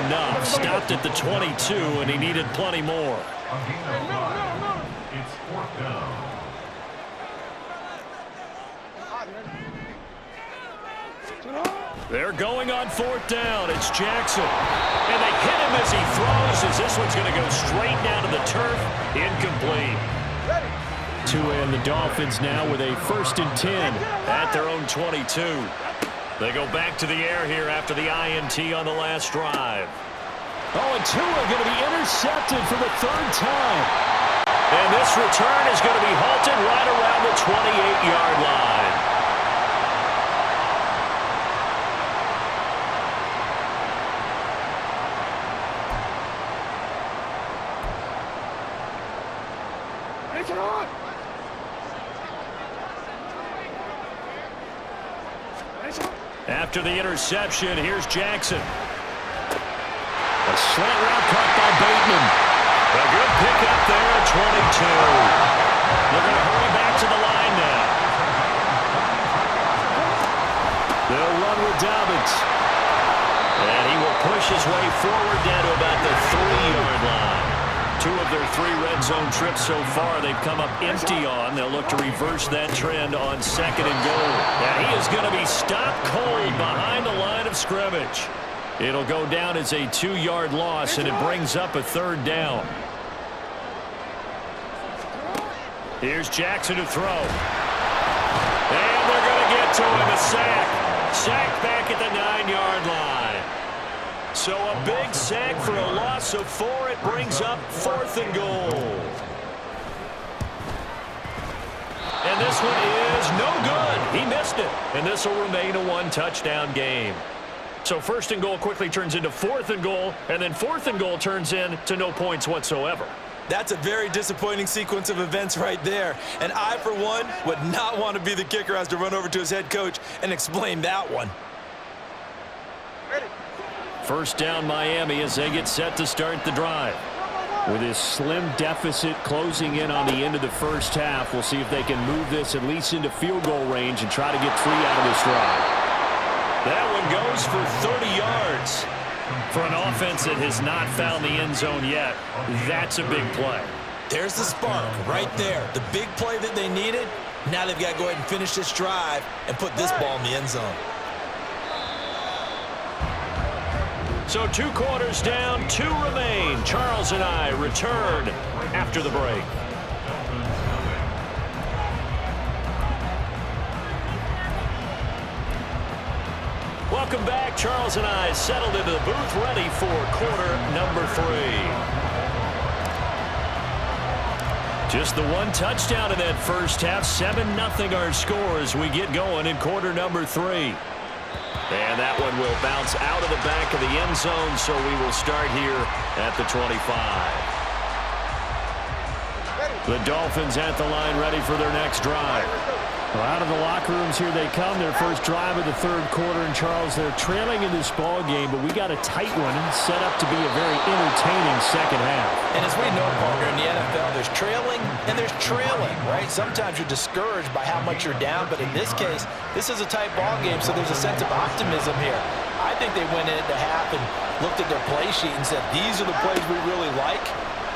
enough. Stopped at the 22, and he needed plenty more. It's fourth down. They're going on fourth down. It's Jackson. And they hit him as he throws, as this one's going to go straight down to the turf. Incomplete. Tua and the Dolphins now with a 1st and 10 at their own 22. They go back to the air here after the INT on the last drive. Oh, and Tua going to be intercepted for the 3rd time. And this return is going to be halted right around the 28-yard line. After the interception, here's Jackson. A slant route caught by Bateman. A good pickup there at 22. They're going to hurry back to the line now. They'll run with Dobbins. And he will push his way forward down to about the 3-yard line. 2 of their 3 red zone trips so far they've come up empty on. They'll look to reverse that trend on 2nd and goal. And he is going to be stopped cold behind the line of scrimmage. It'll go down as a 2-yard loss, and it brings up a 3rd down. Here's Jackson to throw. And they're going to get to him, a sack. Sack back at the 9-yard line. So a big sack for a loss of 4. It brings up 4th and goal. And this one is no good. He missed it. And this will remain a 1-touchdown game. So 1st and goal quickly turns into 4th and goal, and then 4th and goal turns into no points whatsoever. That's a very disappointing sequence of events right there. And I, for one, would not want to be the kicker who has to run over to his head coach and explain that one. 1st down Miami as they get set to start the drive. With his slim deficit closing in on the end of the 1st half, we'll see if they can move this at least into field goal range and try to get 3 out of this drive. That one goes for 30 yards. For an offense that has not found the end zone yet, that's a big play. There's the spark right there. The big play that they needed. Now they've got to go ahead and finish this drive and put this ball in the end zone. So 2 quarters down, 2 remain. Charles and I return after the break. Welcome back. Charles and I settled into the booth, ready for quarter number 3. Just the 1 touchdown in that 1st half. 7-0 our score as we get going in quarter number 3. And that one will bounce out of the back of the end zone, so we will start here at the 25. The Dolphins at the line, ready for their next drive. Well, out of the locker rooms here they come. Their first drive of the 3rd quarter. And, Charles, they're trailing in this ball game, but we got a tight one set up to be a very entertaining 2nd half. And as we know, partner, in the NFL, there's trailing and there's trailing, right? Sometimes you're discouraged by how much you're down, but in this case, this is a tight ball game, so there's a sense of optimism here. I think they went in at the half and looked at their play sheet and said, these are the plays we really like.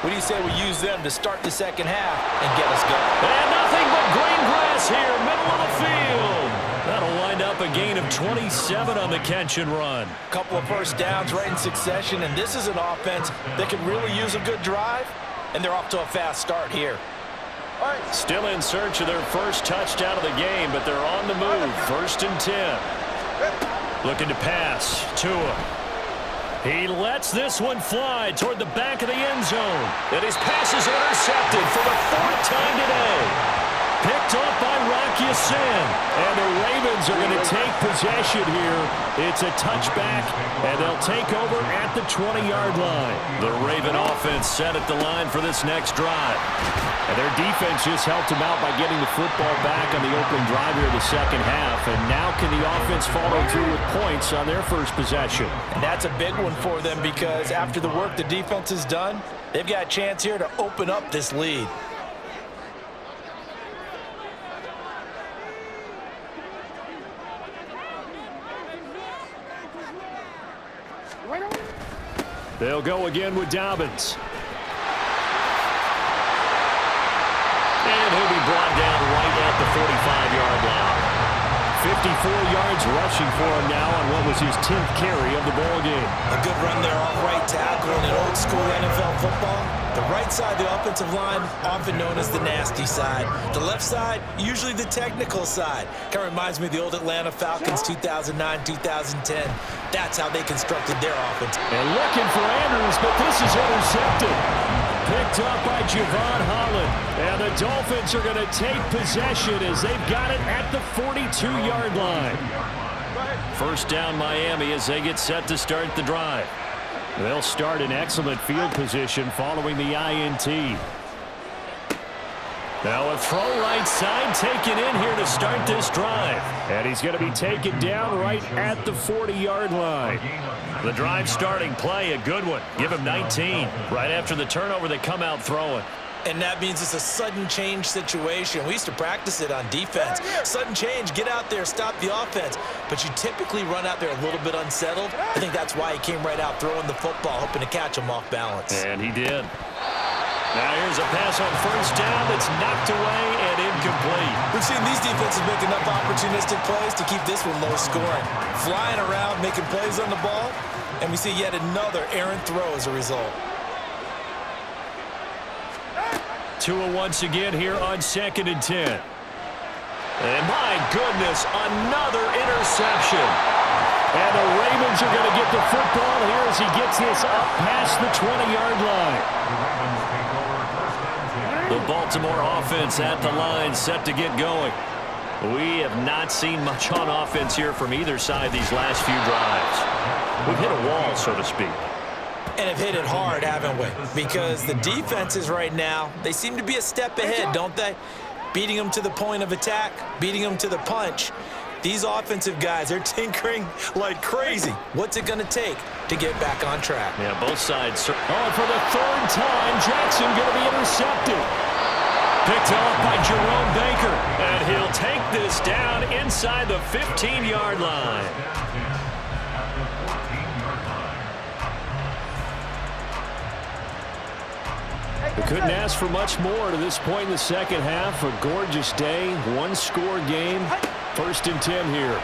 What do you say we use them to start the 2nd half and get us going? And nothing but green grass here, middle of the field. That'll wind up a gain of 27 on the catch and run. Couple of 1st downs right in succession, and this is an offense that can really use a good drive, and they're off to a fast start here. Still in search of their 1st touchdown of the game, but they're on the move. 1st and 10. Looking to pass. Tua. He lets this one fly toward the back of the end zone. And his pass is intercepted for the 4th time today. Picked off by Rock Ya-Sin. And the Ravens are going to take possession here. It's a touchback, and they'll take over at the 20-yard line. The Raven offense set at the line for this next drive. And their defense just helped them out by getting the football back on the opening drive here in the 2nd half. And now can the offense follow through with points on their 1st possession? And that's a big one for them because after the work the defense has done, they've got a chance here to open up this lead. They'll go again with Dobbins. And he'll be brought down right at the 45-yard line. 54 yards rushing for him now on what was his 10th carry of the ball game. A good run there off right tackle in an old-school NFL football. The right side, the offensive line, often known as the nasty side. The left side, usually the technical side. Kind of reminds me of the old Atlanta Falcons 2009-2010. That's how they constructed their offense. And looking for Andrews, but this is intercepted. Picked up by Javon Holland. And the Dolphins are going to take possession as they've got it at the 42-yard line. First down Miami as they get set to start the drive. They'll start in excellent field position following the INT. Now a throw right side taken in here to start this drive. And he's going to be taken down right at the 40-yard line. The drive starting play, a good one. Give him 19. Right after the turnover, they come out throwing. And that means it's a sudden change situation. We used to practice it on defense. Sudden change, get out there, stop the offense. But you typically run out there a little bit unsettled. I think that's why he came right out throwing the football, hoping to catch him off balance. And he did. Now here's a pass on first down that's knocked away and incomplete. We've seen these defenses make enough opportunistic plays to keep this one low scoring. Flying around, making plays on the ball, and we see yet another errant throw as a result. Tua once again here on 2nd and 10. And my goodness, another interception. And the Ravens are going to get the football here as he gets this up past the 20-yard line. The Baltimore offense at the line, set to get going. We have not seen much on offense here from either side these last few drives. We've hit a wall, so to speak. And have hit it hard, haven't we? Because the defenses right now, they seem to be a step ahead, don't they? Beating them to the point of attack, beating them to the punch. These offensive guys, they're tinkering like crazy. What's it going to take to get back on track? Yeah, both sides. Oh, for the third time, Jackson going to be intercepted. Picked off by Jerome Baker. And he'll take this down inside the 15-yard line. We couldn't ask for much more to this point in the second half. A gorgeous day, one-score game. 1st and 10 here.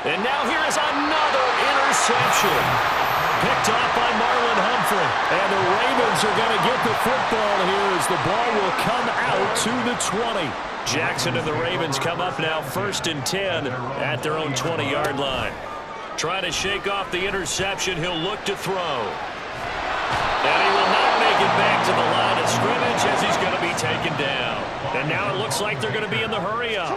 And now here is another interception. Picked off by Marlon Humphrey. And the Ravens are going to get the football here as the ball will come out to the 20. Jackson and the Ravens come up now 1st and 10 at their own 20-yard line. Trying to shake off the interception. He'll look to throw. And he will not make it back to the line of scrimmage as he's going to be taken down. And now it looks like they're going to be in the hurry-up.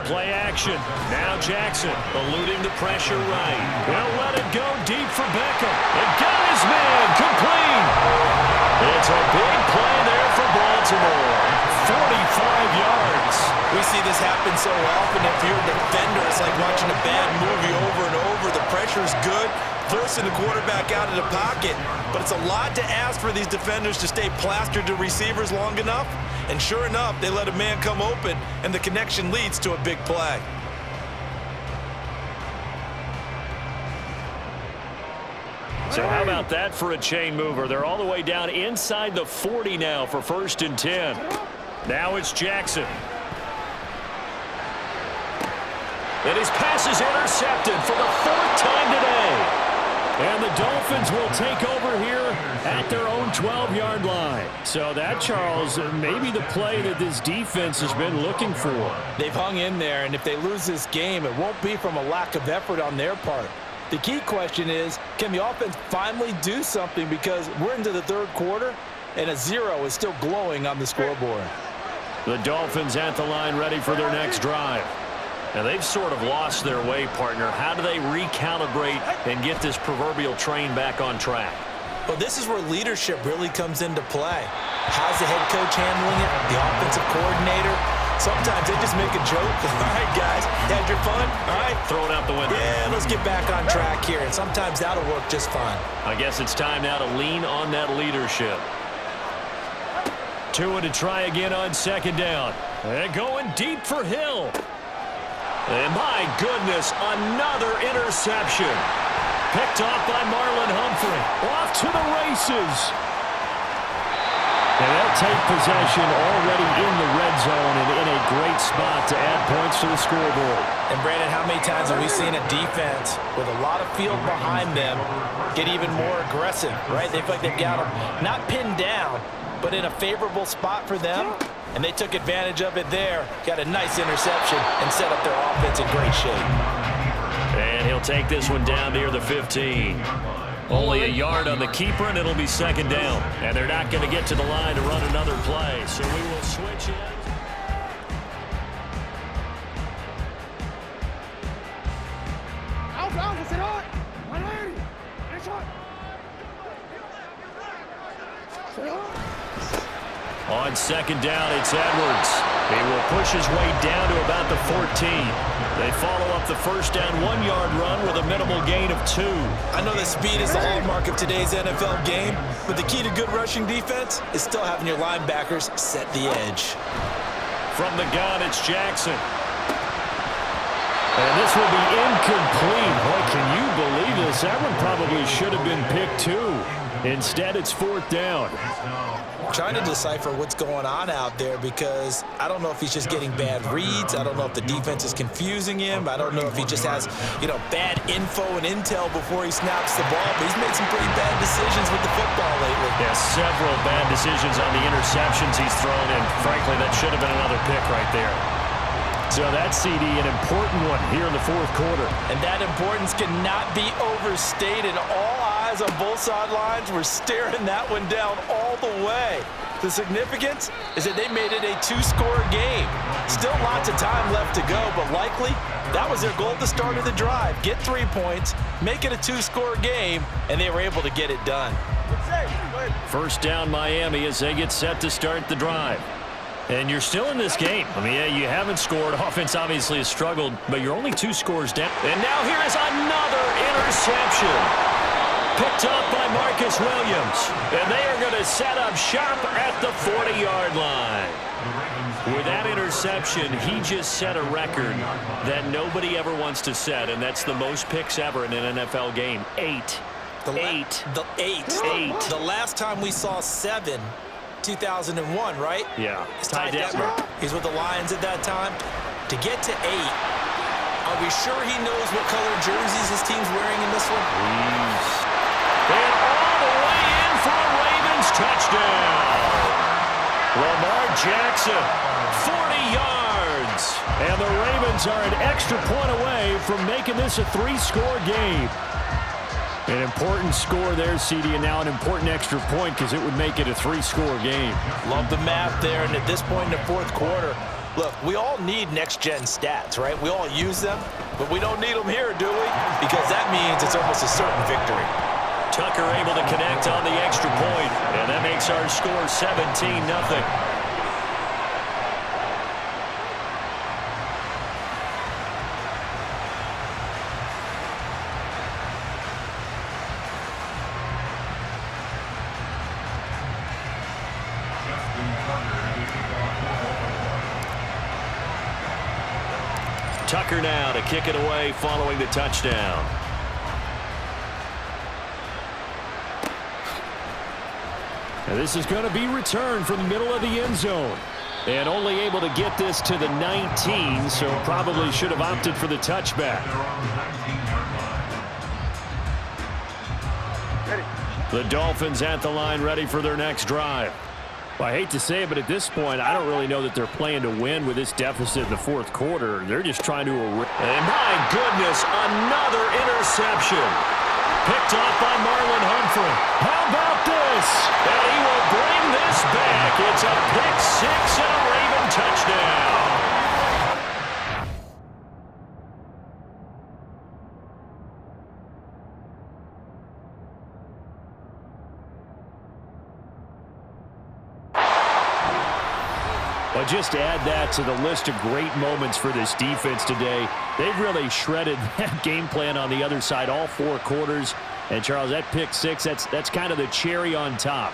Play action. Now Jackson eluding the pressure right. He'll let it go deep for Beckham. And got his man complete. It's a big play there for Baltimore. 45 yards. We see this happen so often. If you're a defender, it's like watching a bad movie over and over. The pressure's good, forcing the quarterback out of the pocket. But it's a lot to ask for these defenders to stay plastered to receivers long enough. And sure enough, they let a man come open, and the connection leads to a big play. So how about that for a chain mover? They're all the way down inside the 40 now for 1st and 10. Now it's Jackson. And his pass is intercepted for the 4th time today. And the Dolphins will take over here at their own 12-yard line. So that, Charles, may be the play that this defense has been looking for. They've hung in there, and if they lose this game, it won't be from a lack of effort on their part. The key question is, can the offense finally do something? Because we're into the 3rd quarter, and a 0 is still glowing on the scoreboard. The Dolphins at the line ready for their next drive. Now, they've sort of lost their way, partner. How do they recalibrate and get this proverbial train back on track? Well, this is where leadership really comes into play. How's the head coach handling it? The offensive coordinator? Sometimes they just make a joke. All right, guys, had your fun? All right. Throw it out the window. Yeah, let's get back on track here. And sometimes that'll work just fine. I guess it's time now to lean on that leadership. Tua to try again on 2nd down. And going deep for Hill. And my goodness, another interception. picked off by Marlon Humphrey. Off to the races. And they'll take possession already in the red zone and in a great spot to add points to the scoreboard. And, Brandon, how many times have we seen a defense with a lot of field behind them get even more aggressive, right? They feel like they've got them not pinned down, but in a favorable spot for them, and they took advantage of it there. Got a nice interception and set up their offense in great shape. And he'll take this one down near the 15. Only a yard on the keeper, and it'll be second down. And they're not going to get to the line to run another play, so we will switch in. On second down, it's Edwards. He will push his way down to about the 14. They follow up the first down 1-yard run with a minimal gain of 2. I know that speed is the hallmark of today's NFL game, but the key to good rushing defense is still having your linebackers set the edge. From the gun, it's Jackson. And this will be incomplete. Boy, can you believe this? That one probably should have been picked too. Instead, it's fourth down. Trying to decipher what's going on out there because I don't know if he's just getting bad reads. I don't know if the defense is confusing him. I don't know if he just has, bad info and intel before he snaps the ball. But he's made some pretty bad decisions with the football lately. Yeah, several bad decisions on the interceptions he's thrown, and frankly, that should have been another pick right there. So that CD, an important one here in the fourth quarter. And that importance cannot be overstated. All eyes on both sidelines were staring that one down all the way. The significance is that they made it a 2-score game. Still lots of time left to go, but likely that was their goal at the start of the drive. Get 3 points, make it a 2-score game, and they were able to get it done. First down Miami as they get set to start the drive. And you're still in this game. I mean, yeah, you haven't scored. Offense obviously has struggled, but you're only 2 scores down. And now here is another interception. Picked up by Marcus Williams. And they are going to set up shop at the 40-yard line. With that interception, he just set a record that nobody ever wants to set, and that's the most picks ever in an NFL game. 8. Eight. The last time we saw 7, 2001, right? Yeah. It's Ty Detmer. He's with the Lions at that time. To get to 8, are we sure he knows what color jerseys his team's wearing in this one? And all the way in for a Ravens touchdown. Lamar Jackson, 40 yards. And the Ravens are an extra point away from making this a 3-score game. An important score there, CD, and now an important extra point because it would make it a 3-score game. Love the math there, and at this point in the fourth quarter, look, we all need next-gen stats, right? We all use them, but we don't need them here, do we? Because that means it's almost a certain victory. Tucker able to connect on the extra point, and that makes our score 17-0. Tucker now to kick it away following the touchdown. And this is going to be returned from the middle of the end zone. And only able to get this to the 19, so probably should have opted for the touchback. The Dolphins at the line ready for their next drive. Well, I hate to say it, but at this point, I don't really know that they're playing to win with this deficit in the fourth quarter. They're just trying to... And my goodness, another interception. Picked off by Marlon Humphrey. How about this? And he will bring this back. It's a pick 6 and a Raven touchdown. But just to add that to the list of great moments for this defense today, they've really shredded that game plan on the other side all 4 quarters. And, Charles, that pick 6, that's kind of the cherry on top.